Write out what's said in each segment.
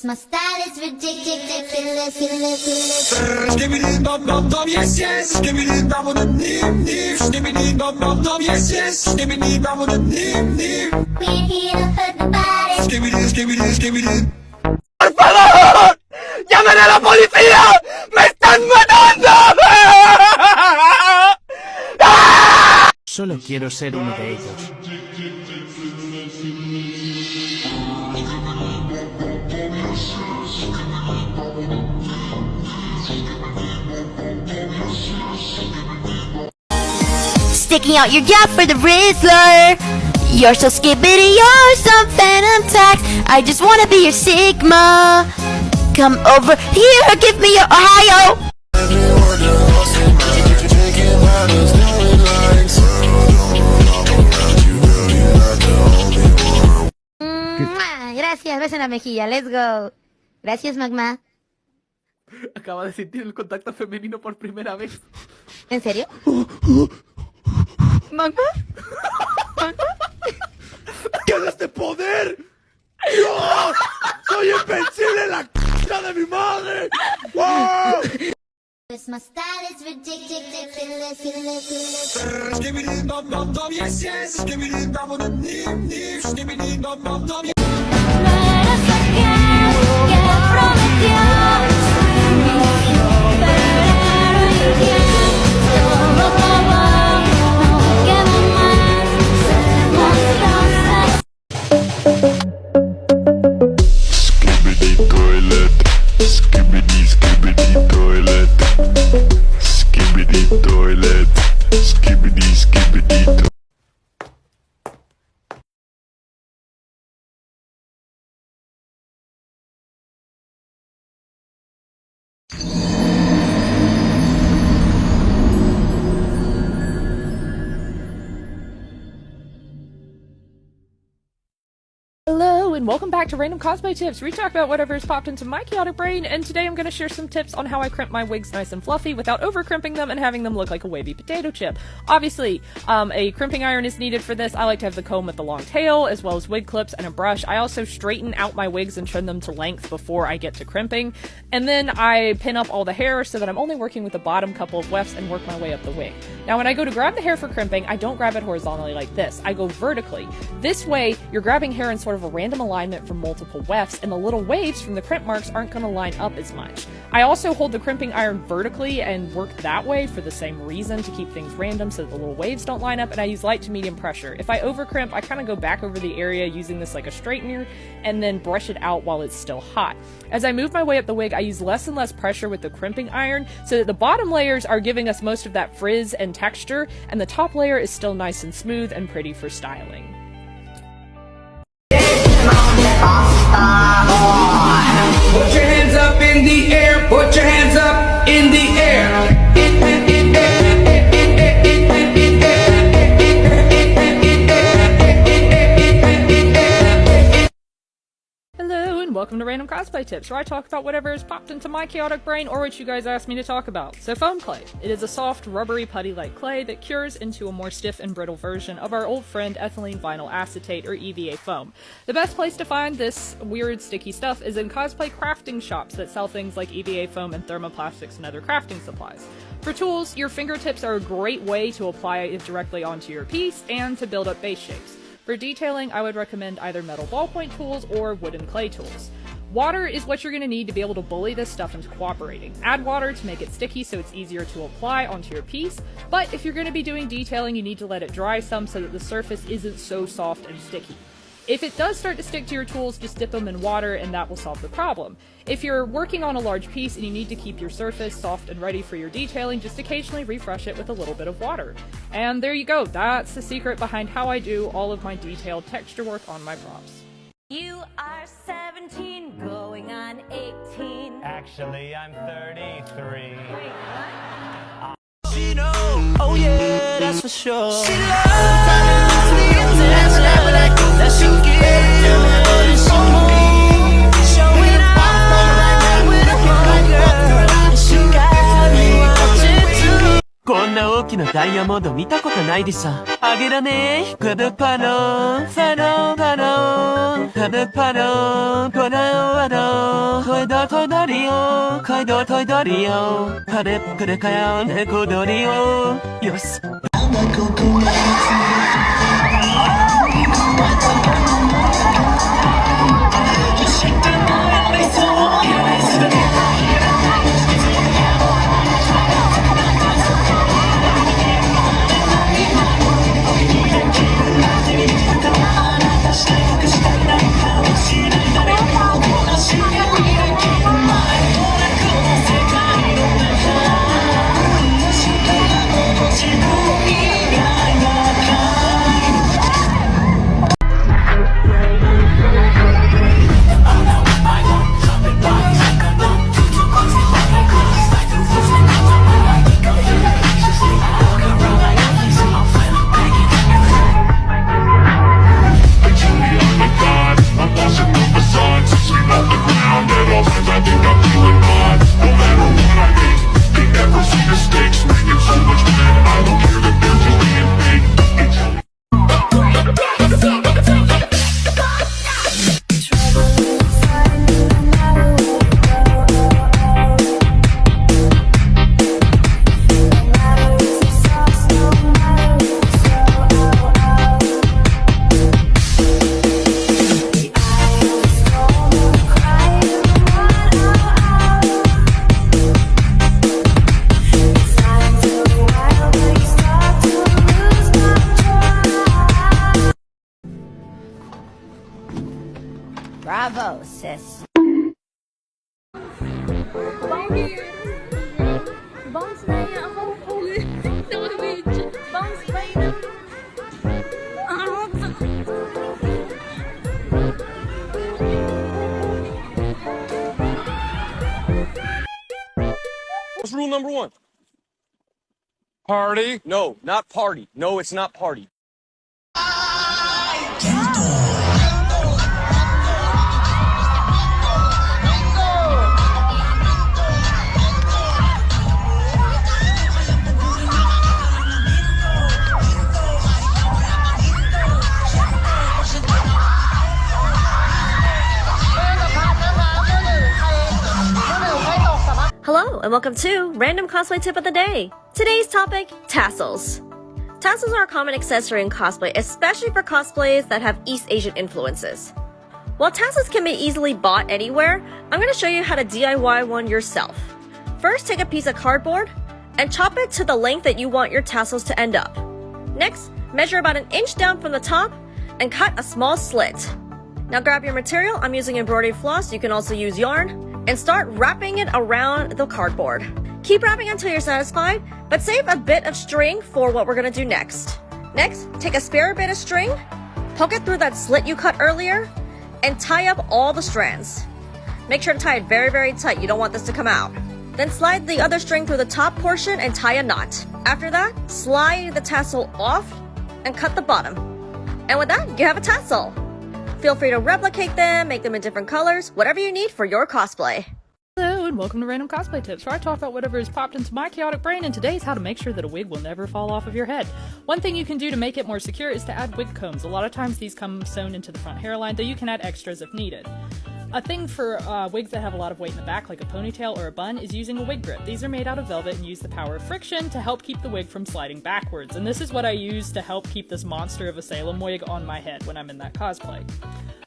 My style is ridiculous. Skibidi dum dum dum, yes yes. Skibidi dum dum dim dim. Skibidi dum dum dum, yes yes. Skibidi dum dum dim dim. We're here to hurt the body. Skibidi. ¡Por favor! ¡Llamen a la policía! ¡Me están matando! Solo quiero ser uno de ellos. Sticking out your gap for the Rizzler. You're so skibbity, you're some phantom tax. I just wanna be your Sigma. Come over here, give me your Ohio. Gracias, beso en la mejilla, let's go. Gracias, Magma. Acaba de sentir el contacto femenino por primera vez. ¿En serio? ¿Magma? ¿Magma? ¿Qué es este poder? ¡Yo! ¡Soy invencible en la c*** de mi madre! ¡Oh! My style is ridiculous. Skibidi dum dum dum, yes yes. Skibidi dum dum dim dim. Skibidi dum dum dum. No eres aquel que prometió pero infiel. Todo acabó, no queda más. Skibidi toilet, skibidi skibidi toilet, skibidi toilet, skibidi skibidi toilet. Hello and welcome back to Random Cosplay Tips, where we talk about whatever's popped into my chaotic brain, and today I'm going to share some tips on how I crimp my wigs nice and fluffy without over crimping them and having them look like a wavy potato chip. Obviously, a crimping iron is needed for this. I like to have the comb with the long tail, as well as wig clips and a brush. I also straighten out my wigs and trim them to length before I get to crimping, and then I pin up all the hair so that I'm only working with the bottom couple of wefts and work my way up the wig. Now when I go to grab the hair for crimping, I don't grab it horizontally like this. I go vertically. This way, you're grabbing hair in sort of a random alignment from multiple wefts, and the little waves from the crimp marks aren't going to line up as much. I also hold the crimping iron vertically and work that way for the same reason, to keep things random so that the little waves don't line up, and I use light to medium pressure. If I over crimp, I kind of go back over the area using this like a straightener and then brush it out while it's still hot. As I move my way up the wig, I use less and less pressure with the crimping iron so that the bottom layers are giving us most of that frizz and texture, and the top layer is still nice and smooth and pretty for styling. Put your hands up in the air, put your hands up in the air. Hello and welcome to Random Cosplay Tips, where I talk about whatever has popped into my chaotic brain or what you guys asked me to talk about. So foam clay. It is a soft, rubbery, putty-like clay that cures into a more stiff and brittle version of our old friend ethylene vinyl acetate, or EVA foam. The best place to find this weird sticky stuff is in cosplay crafting shops that sell things like EVA foam and thermoplastics and other crafting supplies. For tools, your fingertips are a great way to apply it directly onto your piece and to build up base shapes. For detailing, I would recommend either metal ballpoint tools or wooden clay tools. Water is what you're going to need to be able to bully this stuff into cooperating. Add water to make it sticky so it's easier to apply onto your piece, but if you're going to be doing detailing, you need to let it dry some so that the surface isn't so soft and sticky. If it does start to stick to your tools, just dip them in water and that will solve the problem. If you're working on a large piece and you need to keep your surface soft and ready for your detailing, just occasionally refresh it with a little bit of water. And there you go, that's the secret behind how I do all of my detailed texture work on my props. You are 17, going on 18. Actually, I'm 33. She know, oh yeah, that's for sure. She loves that she gives. Showing off with a girl. She got me watching too. Con きのダイヤモンド見たことないでしょあげらねー、コドパロー、ファローパロー、コドパロー、パローワロー、コイドトイドリオ、コイドトイドリオ、パレプレカヤオネコドリオ、よし。Bravo, sis. Bounce na niya ako. Huli. Bounce pa yun. What's rule number 1? Party? No, not party. No, it's not party. Hello and welcome to Random Cosplay Tip of the Day. Today's topic, tassels. Tassels are a common accessory in cosplay, especially for cosplays that have East Asian influences. While tassels can be easily bought anywhere, I'm going to show you how to DIY one yourself. First, take a piece of cardboard and chop it to the length that you want your tassels to end up. Next, measure about 1 inch down from the top and cut a small slit. Now grab your material. I'm using embroidery floss. You can also use yarn. And start wrapping it around the cardboard. Keep wrapping until you're satisfied, but save a bit of string for what we're gonna do next. Next, take a spare bit of string, poke it through that slit you cut earlier, and tie up all the strands. Make sure to tie it very, very tight. You don't want this to come out. Then slide the other string through the top portion and tie a knot. After that, slide the tassel off and cut the bottom. And with that, you have a tassel. Feel free to replicate them, make them in different colors, whatever you need for your cosplay. Hello and welcome to Random Cosplay Tips, where I talk about whatever has popped into my chaotic brain, and today's how to make sure that a wig will never fall off of your head. One thing you can do to make it more secure is to add wig combs. A lot of times these come sewn into the front hairline, though you can add extras if needed. A thing for wigs that have a lot of weight in the back, like a ponytail or a bun, is using a wig grip. These are made out of velvet and use the power of friction to help keep the wig from sliding backwards, and this is what I use to help keep this monster of a Salem wig on my head when I'm in that cosplay.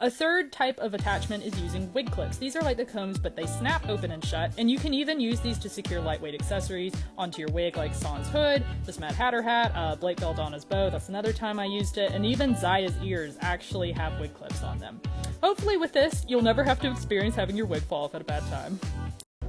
A third type of attachment is using wig clips. These are like the combs, but they snap open and shut, and you can even use these to secure lightweight accessories onto your wig, like San's hood, this Mad Hatter hat, Blake Belladonna's bow, that's another time I used it, and even Zaya's ears actually have wig clips on them. Hopefully with this, you'll never have to experience having your wig fall off at a bad time.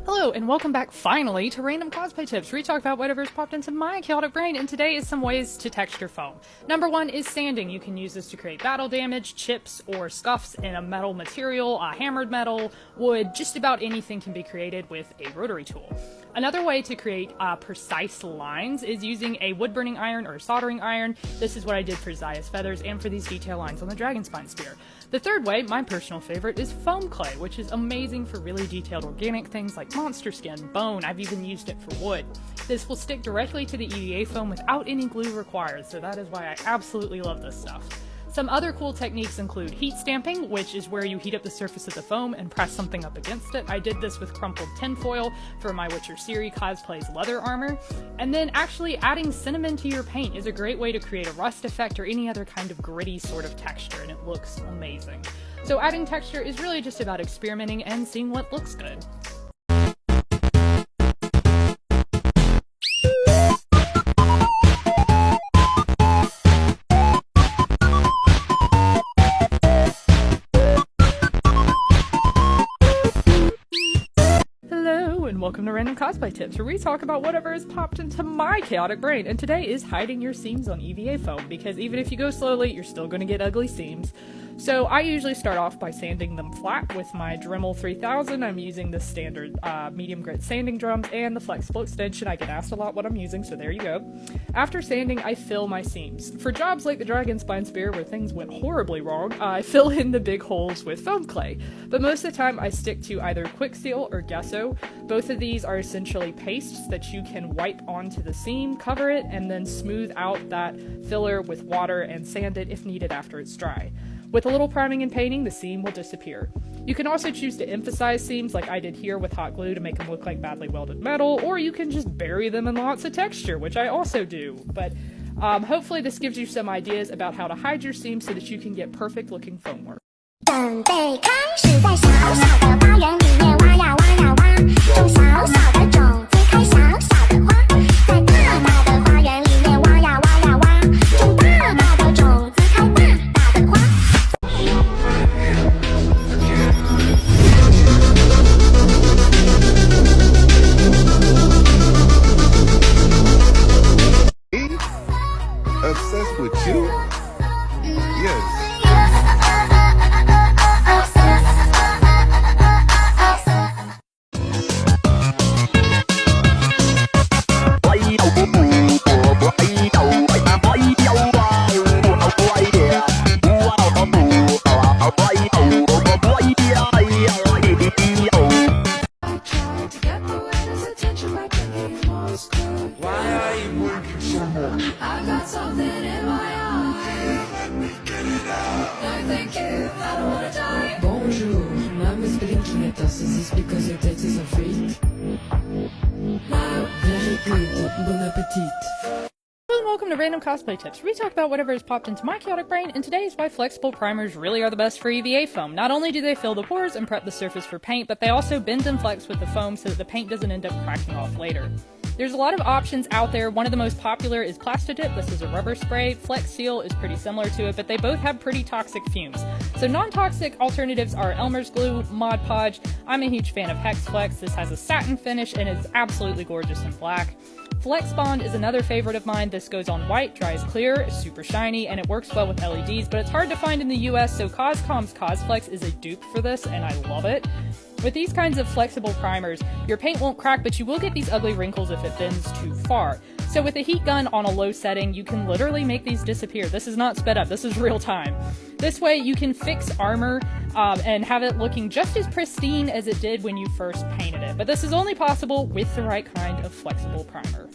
Hello, and welcome back finally to Random Cosplay Tips, where we talk about whatever's popped into my chaotic brain, and today is some ways to texture foam. Number one is sanding. You can use this to create battle damage, chips, or scuffs in a metal material, hammered metal, wood, just about anything can be created with a rotary tool. Another way to create precise lines is using a wood-burning iron or a soldering iron. This is what I did for Zaya's feathers and for these detail lines on the dragon spine spear. The third way, my personal favorite, is foam clay, which is amazing for really detailed organic things like monster skin, bone, I've even used it for wood. This will stick directly to the EVA foam without any glue required, so that is why I absolutely love this stuff. Some other cool techniques include heat stamping, which is where you heat up the surface of the foam and press something up against it. I did this with crumpled tinfoil for my Witcher Ciri cosplay's leather armor. And then actually adding cinnamon to your paint is a great way to create a rust effect or any other kind of gritty sort of texture, and it looks amazing. So adding texture is really just about experimenting and seeing what looks good. Welcome to Random Cosplay Tips, where we talk about whatever has popped into my chaotic brain, and today is hiding your seams on EVA foam, because even if you go slowly, you're still going to get ugly seams. So I usually start off by sanding them flat with my Dremel 3000. I'm using the standard medium grit sanding drums and the flexible extension. I get asked a lot what I'm using, so there you go. After sanding, I fill my seams. For jobs like the Dragon Spine Spear, where things went horribly wrong, I fill in the big holes with foam clay. But most of the time, I stick to either Quick Seal or Gesso. Both of these are essentially pastes that you can wipe onto the seam, cover it, and then smooth out that filler with water and sand it if needed after it's dry. With a little priming and painting, the seam will disappear. You can also choose to emphasize seams like I did here with hot glue to make them look like badly welded metal, or you can just bury them in lots of texture, which I also do. But hopefully this gives you some ideas about how to hide your seams so that you can get perfect looking foam work. 准备开始在小小的花园里面挖呀挖呀挖，种小小的种子开小小的花，在大大的花园里面挖呀挖呀挖，种大大的种子开大大的花。Obsessed with you? Yes. I got something in my eye. Let me get it out. No, thank you. I don't wanna die. Bonjour, name is blinking at us. Is this because your date is a freak? No. Very good. Bon appetit. Hello and welcome to Random Cosplay Tips, where we talk about whatever has popped into my chaotic brain, and today is why flexible primers really are the best for EVA foam. Not only do they fill the pores and prep the surface for paint, but they also bend and flex with the foam so that the paint doesn't end up cracking off later. There's a lot of options out there. One of the most popular is Plastidip. This is a rubber spray. Flex Seal is pretty similar to it, but they both have pretty toxic fumes. So non-toxic alternatives are Elmer's Glue, Mod Podge. I'm a huge fan of Hex Flex. This has a satin finish and is absolutely gorgeous in black. Flex Bond is another favorite of mine. This goes on white, dries clear, is super shiny, and it works well with LEDs, but it's hard to find in the US, so Coscom's Cosflex is a dupe for this, and I love it. With these kinds of flexible primers, your paint won't crack, but you will get these ugly wrinkles if it bends too far. So with a heat gun on a low setting, you can literally make these disappear. This is not sped up, this is real time. This way you can fix armor and have it looking just as pristine as it did when you first painted it. But this is only possible with the right kind of flexible primer.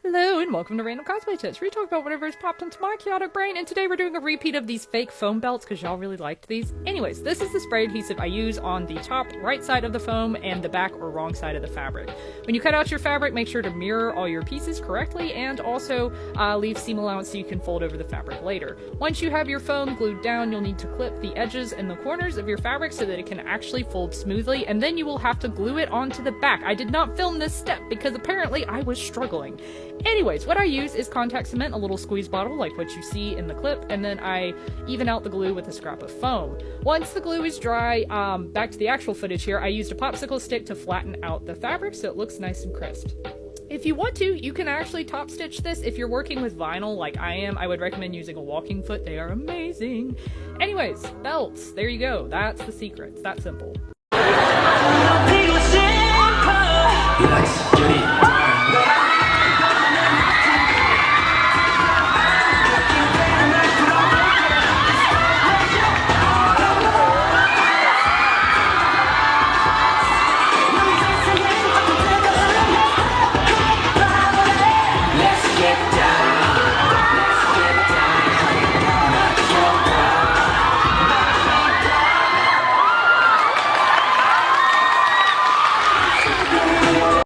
Hello and welcome to Random Cosplay Tips, where we talk about whatever has popped into my chaotic brain, and today we're doing a repeat of these fake foam belts because y'all really liked these. Anyways, this is the spray adhesive I use on the top right side of the foam and the back or wrong side of the fabric. When you cut out your fabric, make sure to mirror all your pieces correctly and also leave seam allowance so you can fold over the fabric later. Once you have your foam glued down, you'll need to clip the edges and the corners of your fabric so that it can actually fold smoothly, and then you will have to glue it onto the back. I did not film this step because apparently I was struggling. Anyways, what I use is contact cement, a little squeeze bottle like what you see in the clip, and then I even out the glue with a scrap of foam. Once the glue is dry, back to the actual footage here, I used a popsicle stick to flatten out the fabric so it looks nice and crisp. If you want to, you can actually top stitch this. If you're working with vinyl like I am, I would recommend using a walking foot. They are amazing. Anyways, belts, there you go. That's the secret. It's that simple. Yes.